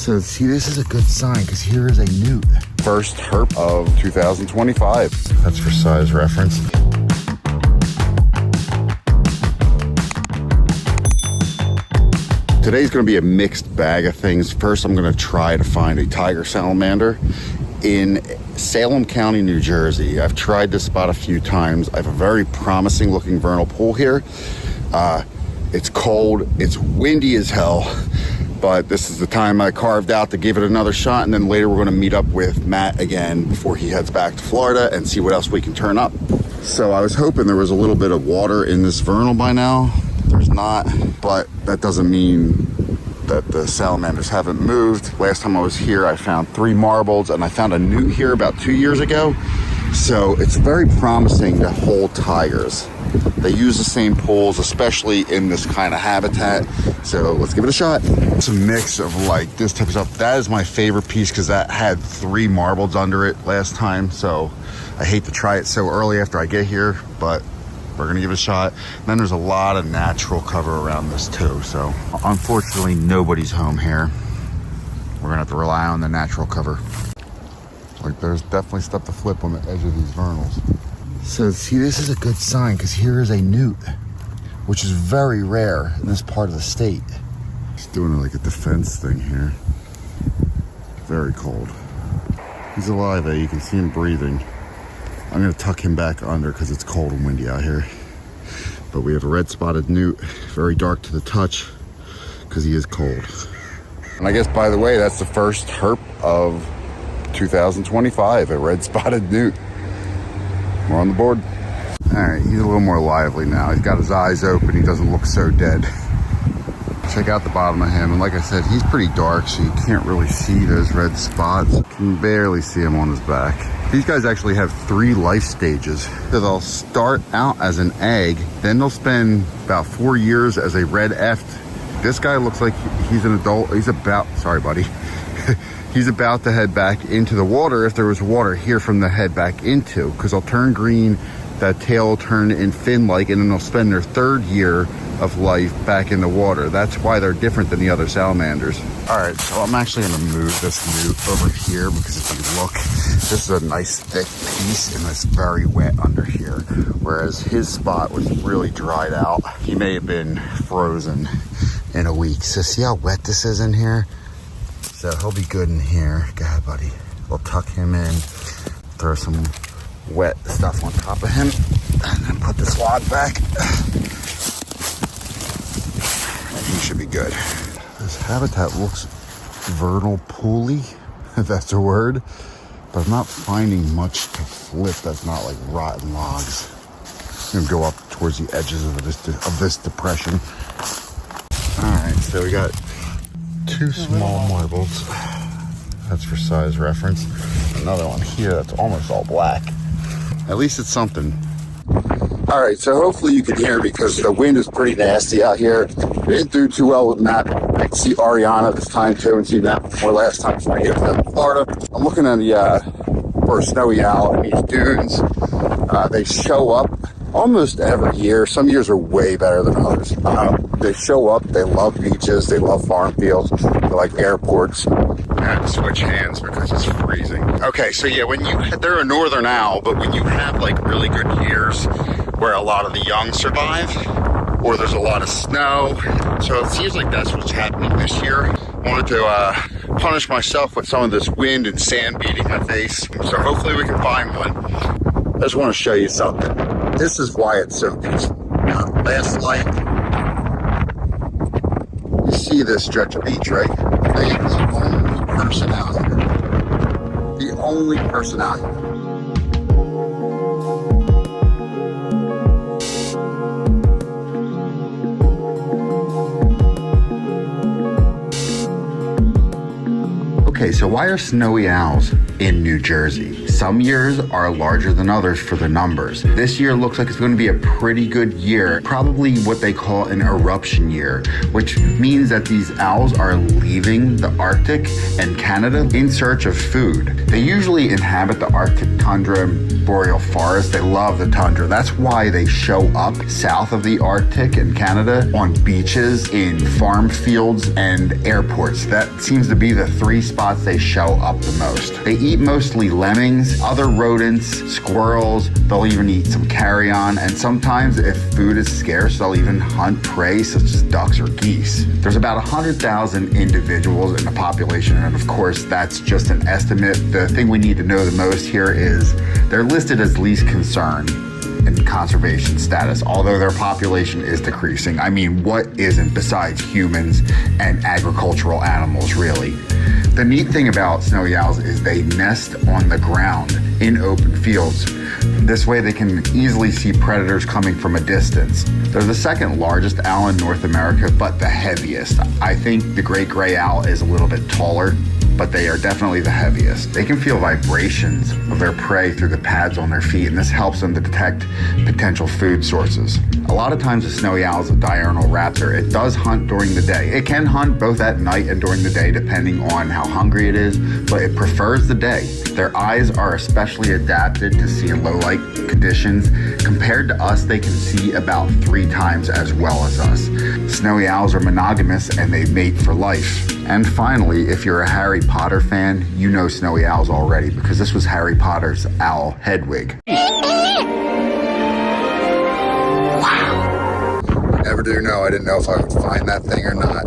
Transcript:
So see, this is a good sign because here is a newt. First herp of 2025. That's for size reference. Today's gonna be a mixed bag of things. First, I'm gonna try to find a tiger salamander in Salem County, New Jersey. I've tried this spot a few times. I have a very promising looking vernal pool here. It's cold, it's windy as hell, but this is the time I carved out to give it another shot, and then later we're gonna meet up with Matt again before he heads back to Florida and see what else we can turn up. So I was hoping there was a little bit of water in this vernal by now. There's not, but that doesn't mean that the salamanders haven't moved. Last time I was here, I found 3 marbles, and I found a newt here about 2 years ago. So it's very promising to hold tigers. They use the same pools, especially in this kind of habitat. So let's give it a shot. It's a mix of like this type of stuff. That is my favorite piece because that had 3 marbles under it last time. So I hate to try it so early after I get here, but we're gonna give it a shot. And then there's a lot of natural cover around this too. So unfortunately, nobody's home here. We're gonna have to rely on the natural cover. Like there's definitely stuff to flip on the edge of these vernals. So see, this is a good sign because here is a newt, which is very rare in this part of the state. He's doing like a defense thing here. Very cold. He's alive, you can see him breathing. I'm gonna tuck him back under because it's cold and windy out here. But we have a red spotted newt, very dark to the touch because he is cold. And I guess, by the way, that's the first herp of 2025, a red spotted newt. We're on the board. All right, he's a little more lively now. He's got his eyes open. He doesn't look so dead. Check out the bottom of him. And like I said, he's pretty dark, so you can't really see those red spots. You can barely see him on his back. These guys actually have 3 life stages. So they'll start out as an egg, then they'll spend about 4 years as a red eft. This guy looks like he's an adult. He's about, sorry buddy. He's about to head back into the water if there was water here from the head back into, because they'll turn green, that tail will turn in fin-like, and then they'll spend their 3rd year of life back in the water. That's why they're different than the other salamanders. All right, so I'm actually gonna move this newt over here because if you look, this is a nice thick piece and it's very wet under here. Whereas his spot was really dried out. He may have been frozen in a week. So see how wet this is in here? So he'll be good in here. Go ahead, buddy. We'll tuck him in, throw some wet stuff on top of him, and then put this log back. And he should be good. This habitat looks vernal pooly, if that's a word, but I'm not finding much to flip that's not like rotten logs. I'm gonna go up towards the edges of this depression. All right, so we got 2 small marbles. That's for size reference. Another one here that's almost all black. At least it's something. All right, so hopefully you can hear me because the wind is pretty nasty out here. We didn't do too well with Matt. I can see Ariana this time too, and see Matt before last time before I get to Florida. I'm looking at for a snowy owl in these dunes. They show up almost every year. Some years are way better than others. They show up, they love beaches, they love farm fields, they like airports. I had to switch hands because it's freezing. Okay, so yeah, they're a northern owl, but when you have like really good years where a lot of the young survive, or there's a lot of snow, so it seems like that's what's happening this year. I wanted to punish myself with some of this wind and sand beating my face, so hopefully we can find one. I just want to show you something. This is why it's so peaceful. Last light, you see this stretch of beach, right? I am the only person out here. The only person out here. Okay, so why are snowy owls in New Jersey? Some years are larger than others for the numbers. This year looks like it's going to be a pretty good year, probably what they call an eruption year, which means that these owls are leaving the Arctic and Canada in search of food. They usually inhabit the Arctic tundra and boreal forest. They love the tundra. That's why they show up south of the Arctic and Canada on beaches, in farm fields, and airports. That seems to be the three spots they show up the most. They eat mostly lemmings, other rodents, squirrels. They'll even eat some carrion, and sometimes if food is scarce, they'll even hunt prey such as ducks or geese. There's about 100,000 individuals in the population, and of course that's just an estimate. The thing we need to know the most here is they're listed as least concern in conservation status, although their population is decreasing. I mean, what isn't besides humans and agricultural animals, really? The neat thing about snowy owls is they nest on the ground in open fields. This way they can easily see predators coming from a distance. They're the second largest owl in North America, but the heaviest. I think the great gray owl is a little bit taller, but they are definitely the heaviest. They can feel vibrations of their prey through the pads on their feet, and this helps them to detect potential food sources. A lot of times the snowy owl is a diurnal raptor. It does hunt during the day. It can hunt both at night and during the day depending on how hungry it is, but it prefers the day. Their eyes are especially adapted to see in low light conditions. Compared to us, they can see about 3 times as well as us. Snowy owls are monogamous and they mate for life. And finally, if you're a Harry Potter fan, you know snowy owls already because this was Harry Potter's owl, Hedwig. Wow. Never do know. I didn't know if I would find that thing or not.